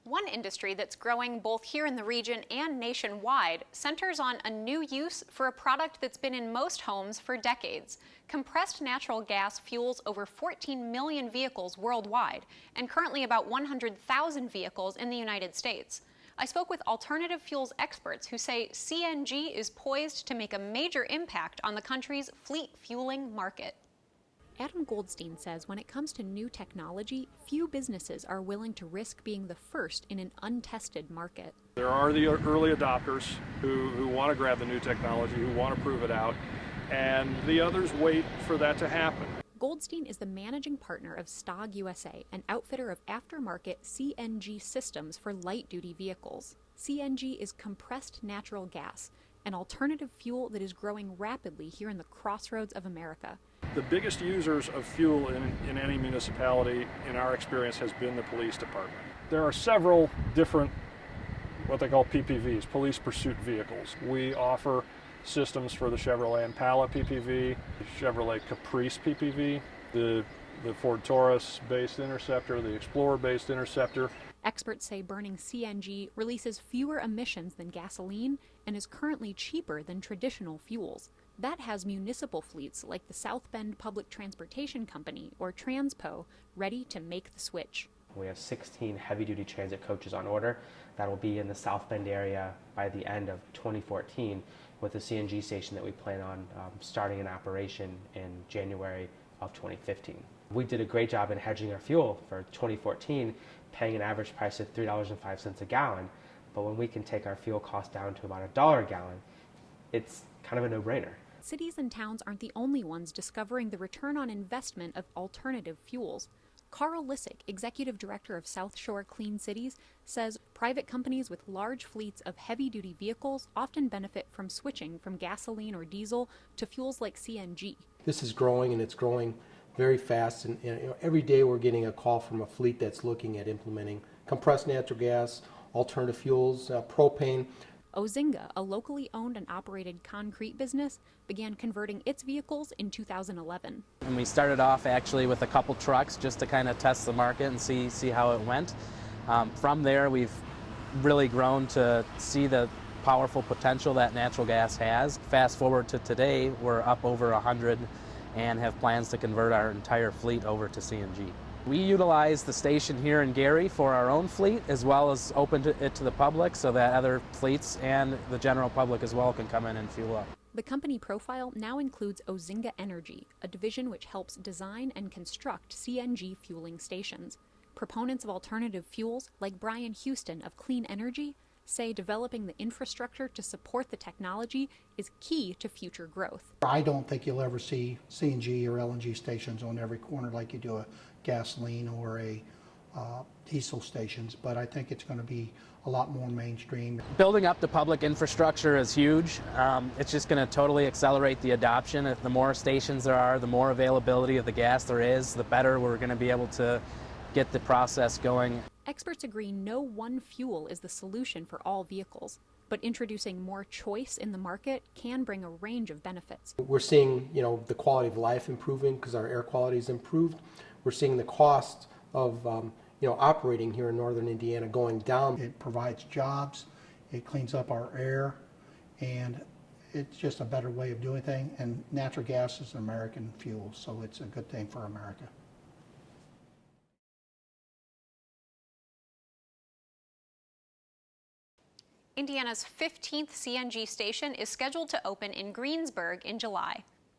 One industry that's growing both here in the region and nationwide centers on a new use for a product that's been in most homes for decades. Compressed natural gas fuels over 14 million vehicles worldwide, and currently about 100,000 vehicles in the United States. I spoke with alternative fuels experts who say CNG is poised to make a major impact on the country's fleet fueling market. Adam Goldstein says when it comes to new technology, few businesses are willing to risk being the first in an untested market. There are the early adopters who want to grab the new technology, who want to prove it out, and the others wait for that to happen. Goldstein is the managing partner of Stog USA, an outfitter of aftermarket CNG systems for light-duty vehicles. CNG is compressed natural gas, an alternative fuel that is growing rapidly here in the crossroads of America. The biggest users of fuel in any municipality, in our experience, has been the police department. There are several different, what they call PPVs, police pursuit vehicles. We offer systems for the Chevrolet Impala PPV, the Chevrolet Caprice PPV, the Ford Taurus-based Interceptor, the Explorer-based Interceptor. Experts say burning CNG releases fewer emissions than gasoline and is currently cheaper than traditional fuels. That has municipal fleets like the South Bend Public Transportation Company, or Transpo, ready to make the switch. We have 16 heavy-duty transit coaches on order that will be in the South Bend area by the end of 2014 with a CNG station that we plan on starting in operation in January of 2015. We did a great job in hedging our fuel for 2014, paying an average price of $3.05 a gallon, but when we can take our fuel cost down to about $1 a gallon, it's kind of a no-brainer. Cities and towns aren't the only ones discovering the return on investment of alternative fuels. Carl Lissick, executive director of South Shore Clean Cities, says private companies with large fleets of heavy-duty vehicles often benefit from switching from gasoline or diesel to fuels like CNG. This is growing, and it's growing very fast, and every day we're getting a call from a fleet that's looking at implementing compressed natural gas, alternative fuels, propane. Ozinga, a locally owned and operated concrete business, began converting its vehicles in 2011. And we started off actually with a couple trucks just to kind of test the market and see how it went. From there, we've really grown to see the powerful potential that natural gas has. Fast forward to today, we're up over 100 and have plans to convert our entire fleet over to CNG. We utilize the station here in Gary for our own fleet, as well as open it to the public so that other fleets and the general public as well can come in and fuel up. The company profile now includes Ozinga Energy, a division which helps design and construct CNG fueling stations. Proponents of alternative fuels, like Brian Houston of Clean Energy, say developing the infrastructure to support the technology is key to future growth. I don't think you'll ever see CNG or LNG stations on every corner like you do a gasoline or a diesel stations, but I think it's going to be a lot more mainstream. Building up the public infrastructure is huge. It's just going to totally accelerate the adoption. If the more stations there are, the more availability of the gas there is, the better we're going to be able to get the process going. Experts agree no one fuel is the solution for all vehicles, but introducing more choice in the market can bring a range of benefits. We're seeing, the quality of life improving because our air quality is improved. We're seeing the cost of, operating here in northern Indiana going down. It provides jobs, it cleans up our air, and it's just a better way of doing things. And natural gas is an American fuel, so it's a good thing for America. Indiana's 15th CNG station is scheduled to open in Greensburg in July.